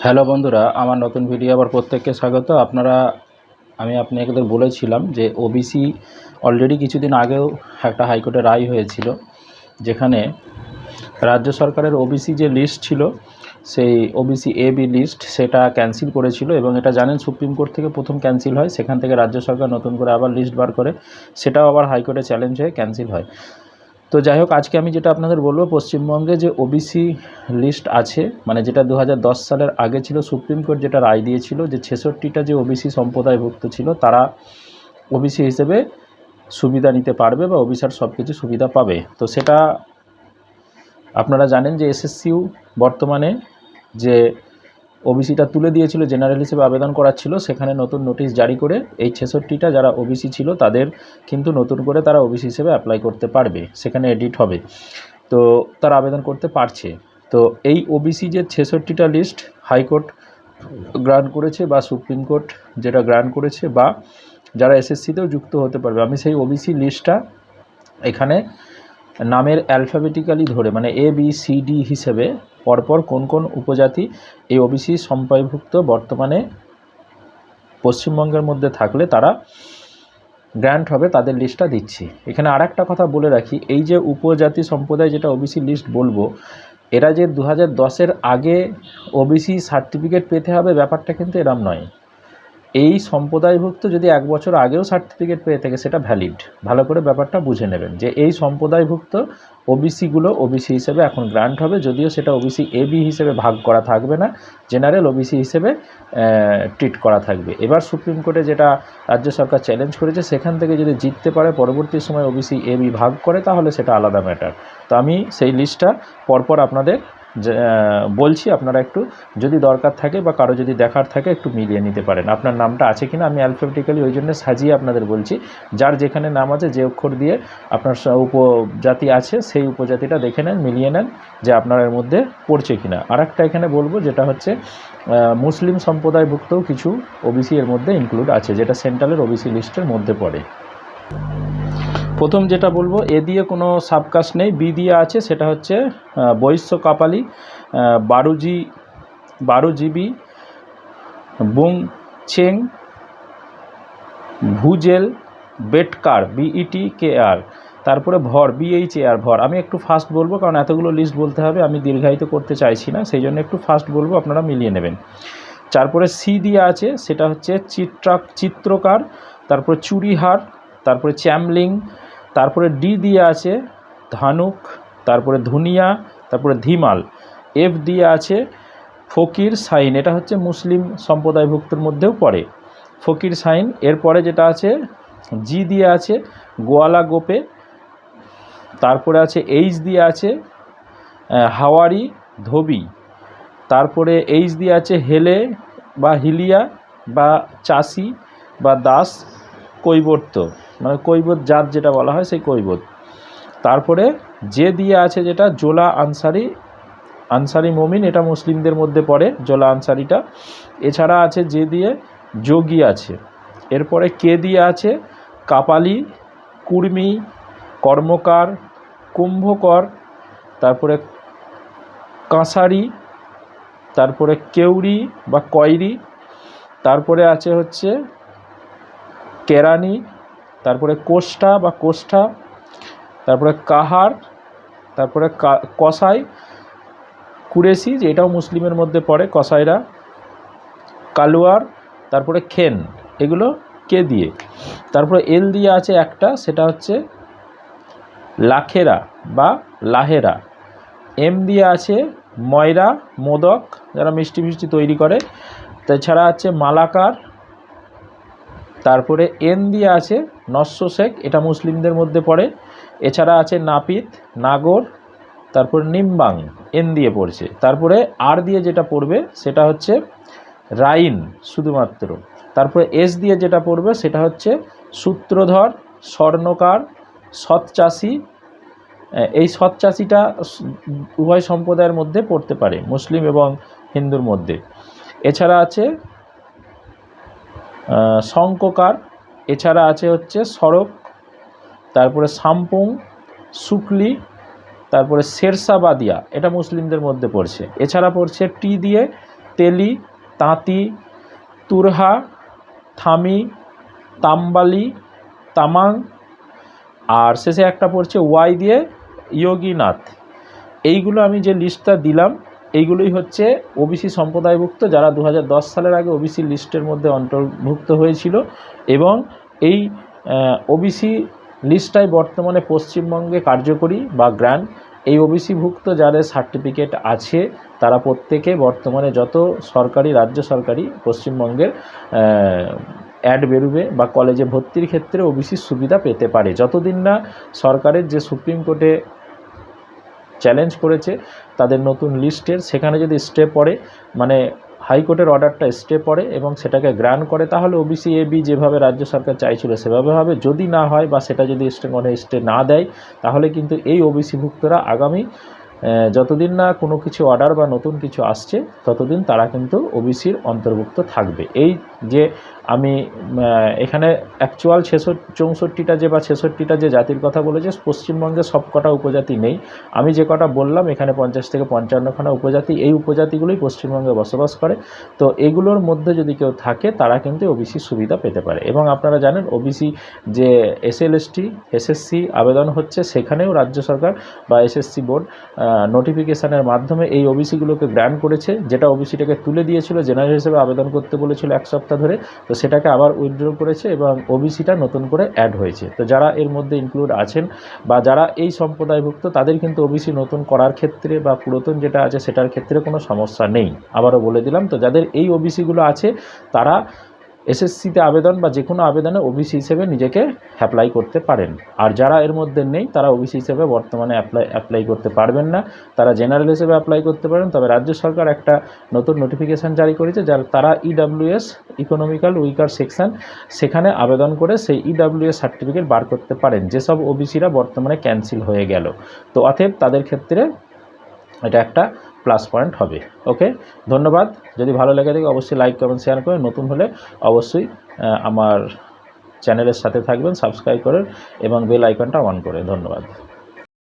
Hello বন্ধুরা, আমার নতুন ভিডিও আবার প্রত্যেককে স্বাগত। আমি আপনাদের বলেছিলাম যে ওবিসি অলরেডি কিছুদিন আগেও একটা হাইকোর্টে রায় হয়েছিল, যেখানে রাজ্য সরকারের ওবিসি যে লিস্ট ছিল, সেই ওবিসি এ বি লিস্ট সেটা ক্যান্সেল করেছিল। এবং এটা জানেন সুপ্রিম কোর্ট থেকে প্রথম ক্যান্সেল হয়, সেখান থেকে রাজ্য সরকার নতুন করে আবার লিস্ট বার করে, সেটাও আবার হাইকোর্টে চ্যালেঞ্জ হয়ে ক্যান্সেল হয়। তো যাই হোক, আজকে আমি যেটা আপনাদের বলবো, পশ্চিমবঙ্গে যে ওবিসি লিস্ট আছে, মানে যেটা 2010 সালের আগে ছিল, সুপ্রিম কোর্ট যেটা রায় দিয়েছিল যে 66টা যে ওবিসি সম্প্রদায়ভুক্ত ছিল তারা ওবিসি হিসেবে সুবিধা নিতে পারবে বা ওবিসির সব কিছু সুবিধা পাবে। তো সেটা আপনারা জানেন যে এসএসসিউ বর্তমানে যে ওবিসিটা তুলে দিয়েছিল, জেনারেল হিসেবে আবেদন করার ছিল, সেখানে নতুন নোটিশ জারি করে এই 66টা যারা ওবিসি ছিল তাদের কিন্তু নতুন করে তারা ওবিসি হিসেবে অ্যাপ্লাই করতে পারবে, সেখানে এডিট হবে। তো তারা আবেদন করতে পারছে। তো এই ওবিসি যে 66টা লিস্ট হাইকোর্ট গ্রান্ট করেছে বা সুপ্রিম কোর্ট যেটা গ্রান্ট করেছে, বা যারা এসএসসিতেও যুক্ত হতে পারবে, আমি সেই ওবিসি লিস্টটা এখানে নামের অ্যালফাবেটিক্যালি ধরে, মানে এ বি সি ডি হিসেবে পরপর কোন কোন উপজাতি এই ওবিসি সম্প্রদায়ভুক্ত বর্তমানে পশ্চিমবঙ্গের মধ্যে থাকলে তারা গ্র্যান্ট হবে, তাদের লিস্টটা দিচ্ছি। এখানে আর একটা কথা বলে রাখি, এই যে উপজাতি সম্প্রদায় যেটা ওবিসি লিস্ট বলবো, এরা যে 2010-এর আগে ওবিসি সার্টিফিকেট পেতে হবে ব্যাপারটা কিন্তু এরম নয়। এই সম্প্রদায়ভুক্ত যদি 1 বছর আগেও সার্টিফিকেট পেয়ে থাকে সেটা ভ্যালিড। ভালো করে ব্যাপারটা বুঝে নেবেন যে এই সম্প্রদায়ভুক্ত ওবিসিগুলো ওবিসি হিসেবে এখন গ্রান্ট হবে, যদিও সেটা ওবিসি এবি হিসেবে ভাগ করা থাকবে না, জেনারেল ওবিসি হিসেবে ট্রিট করা থাকবে। এবার সুপ্রিম কোর্টে যেটা রাজ্য সরকার চ্যালেঞ্জ করেছে, সেখান থেকে যদি জিততে পারে, পরবর্তী সময় ওবিসি এবি ভাগ করে, তাহলে সেটা আলাদা ম্যাটার। তো আমি সেই লিস্টটা পরপর আপনাদের বলছি, আপনারা একটু যদি দরকার থাকে বা কারো যদি দেখার থাকে একটু মিলিয়ে নিতে পারেন আপনার নামটা আছে কিনা। আমি অ্যালফাবেটিক্যালি ওই জন্য সাজিয়ে আপনাদের বলছি, যার যেখানে নাম আছে, যে অক্ষর দিয়ে আপনার উপজাতি আছে, সেই উপজাতিটা দেখে নেন, মিলিয়ে নেন যে আপনার এর মধ্যে পড়ছে কিনা। আর একটা এখানে বলবো, যেটা হচ্ছে মুসলিম সম্প্রদায়ভুক্তও কিছু ওবিসি এর মধ্যে ইনক্লুড আছে, যেটা সেন্ট্রালের ওবিসি লিস্টের মধ্যে পড়ে। প্রথম যেটা বলবো, এ দিয়ে কোনো সাবকাস্ট নেই, বি দিয়ে আছে, সেটা হচ্ছে বৈশ্য কাপালি, বারুজিবি, বুংচেং, ভুজেল, বেটকার, BETKR, তারপরে ভর, BHAR, ভর। আমি একটু ফাস্ট বলবো কারণ এতগুলো লিস্ট বলতে হবে, আমি দীর্ঘায়িত করতে চাইছি না, সেই জন্য একটু ফাস্ট বলবো, আপনারা মিলিয়ে নেবেন। তারপরে সি দিয়ে আছে, সেটা হচ্ছে চিত্রকার, তারপরে চুরিহার, তারপরে চ্যামলিং। তারপরে ডি দিয়ে আছে ধানুক, তারপরে ধুনিয়া, তারপরে ধিমাল। এফ দিয়ে আছে ফকির সাইন, এটা হচ্ছে মুসলিম সম্প্রদায়ভুক্তর মধ্যেও পড়ে, ফকির সাইন। এরপরে যেটা আছে জি দিয়ে আছে গোয়ালা গোপে। তারপরে আছে এইচ দিয়ে আছে হাওয়ারি ধোবি। তারপরে এইচ দিয়ে আছে হেলে বা হিলিয়া বা চাষি বা দাস কৈবর্ত, মানে কৈবত জাত যেটা বলা হয়, সেই কৈবত। তারপরে যে দিয়ে আছে যেটা জোলা আনসারি মমিন, এটা মুসলিমদের মধ্যে পড়ে জোলা আনসারিটা। এছাড়া আছে যে দিয়ে যোগী আছে। এরপরে কে দিয়ে আছে কাপালি, কুর্মি, কর্মকার, কুম্ভকর, তারপরে কাঁসারি, তারপরে কেউরি বা কয়রি। তারপরে আছে হচ্ছে কেরানি, তারপরে কোষ্টা বা কোষ্ঠা, তারপরে কাহার, তারপরে কসাই, কুরেশি, যে এটাও মুসলিমের মধ্যে পড়ে কসাইরা, কালুয়ার, তারপরে খেন, এগুলো কে দিয়ে। তারপরে এল দিয়ে আছে একটা, সেটা হচ্ছে লাখেরা বা লাহেরা। এম দিয়ে আছে ময়রা, মোদক, যারা মিষ্টি মিষ্টি তৈরি করে। তাছাড়া আছে মালাকার। তারপরে এন দিয়ে আছে নস্য শেখ, এটা মুসলিমদের মধ্যে পড়ে। এছাড়া আছে নাপিত, নাগর, তারপর নিম্বাং, এন দিয়ে পড়ছে। তারপরে আর দিয়ে যেটা পড়বে সেটা হচ্ছে রাইন শুধুমাত্র। তারপরে এস দিয়ে যেটা পড়বে সেটা হচ্ছে সূত্রধর, স্বর্ণকার, সৎচাষী। এই সৎচাষীটা উভয় সম্প্রদায়ের মধ্যে পড়তে পারে, মুসলিম এবং হিন্দুর মধ্যে। এছাড়া আছে শঙ্ককার। এছাড়া আছে হচ্ছে সড়ক, তারপরে সাম্পুং, শুক্লি, তারপরে শেরশাবাদিয়া, এটা মুসলিমদের মধ্যে পড়ছে। এছাড়া পড়ছে টি দিয়ে তেলি, তাঁতি, তুরহা, থামি, তাম্বালি, তামাং, আর শেষে একটা পড়ছে ওয়াই দিয়ে যোগীনাথ। এইগুলো আমি যে লিস্টটা দিলাম এইগুলোই হচ্ছে ওবিসি সম্প্রদায়ভুক্ত যারা 2010 সালের আগে ওবিসি লিস্টের মধ্যে অন্তর্ভুক্ত হয়েছিল, এবং এই ওবিসি লিস্টটাই বর্তমানে পশ্চিমবঙ্গে কার্যকরী বা গ্র্যান্ড। এই ওবিসিভুক্ত যাদের সার্টিফিকেট আছে তারা প্রত্যেকে বর্তমানে যত সরকারি, রাজ্য সরকারি পশ্চিমবঙ্গের অ্যাড বেরোবে বা কলেজে ভর্তির ক্ষেত্রে ওবিসির সুবিধা পেতে পারে। যতদিন না সরকারের যে সুপ্রিম কোর্টে চ্যালেঞ্জ করেছে তাদের নতুন লিস্টের, সেখানে যদি স্টে পড়ে, মানে হাইকোর্টের অর্ডারটা স্টে পড়ে এবং সেটাকে গ্রান্ট করে, তাহলে ওবিসি এবি যেভাবে রাজ্য সরকার চাইছিল সেভাবে হবে। যদি না হয় বা সেটা যদি স্টে না দেয়, তাহলে কিন্তু এই ওবিসিভুক্তরা আগামী যতদিন না কোনো কিছু অর্ডার বা নতুন কিছু আসছে ততদিন তারা কিন্তু ওবিসির অন্তর্ভুক্ত থাকবে। এই যে আমি এখানে অ্যাকচুয়াল 64টা যে বা 66টা যে জাতির কথা বলেছে, পশ্চিমবঙ্গে সব কটা উপজাতি নেই। আমি যে কটা বললাম এখানে 50 থেকে 55খানা উপজাতি, এই উপজাতিগুলোই পশ্চিমবঙ্গে বসবাস করে। তো এগুলোর মধ্যে যদি কেউ থাকে তারা কিন্তু ওবিসি সুবিধা পেতে পারে। এবং আপনারা জানেন ওবিসি যে SL/ST SSC আবেদন হচ্ছে, সেখানেও রাজ্য সরকার বা SSC বোর্ড নোটিফিকেশানের মাধ্যমে এই ওবিসিগুলোকে গ্র্যান্ট করেছে। যেটা ওবিসিটাকে তুলে দিয়েছিল, জেনারেল হিসেবে আবেদন করতে বলেছিল 1 সপ্তাহ ধরে, তো সেটাকে আবার উইথড্র করেছে এবং ওবিসিটা নতুন করে অ্যাড হয়েছে। তো যারা এর মধ্যে ইনক্লুড আছেন বা যারা এই সম্প্রদায়ভুক্ত তাদের কিন্তু ওবিসি নতুন করার ক্ষেত্রে বা পুরাতন যেটা আছে সেটার ক্ষেত্রে কোনো সমস্যা নেই। আবারও বলে দিলাম, তো যাদের এই ওবিসিগুলো আছে তারা SSCতে আবেদন বা যে কোনো আবেদনে ওবিসি হিসেবে নিজেকে অ্যাপ্লাই করতে পারেন। আর যারা এর মধ্যে নেই তারা ওবিসি হিসেবে বর্তমানে অ্যাপ্লাই করতে পারবেন না, তারা জেনারেল হিসেবে অ্যাপ্লাই করতে পারেন। তবে রাজ্য সরকার একটা নতুন নোটিফিকেশান জারি করেছে, তারা EWS ইকোনমিক্যাল উইকার সেকশন, সেখানে আবেদন করে সেই EWS সার্টিফিকেট বার করতে পারেন, যেসব ওবিসিরা বর্তমানে ক্যান্সেল হয়ে গেল। তো অতএব তাদের ক্ষেত্রে এটা একটা প্লাস পয়েন্ট হবে। ওকে, ধন্যবাদ। যদি ভালো লেগে থাকে অবশ্যই লাইক, কমেন্ট, শেয়ার করে, নতুন হলে অবশ্যই আমার চ্যানেলের সাথে থাকবেন, সাবস্ক্রাইব করেন এবং বেল আইকনটা অন করে। ধন্যবাদ।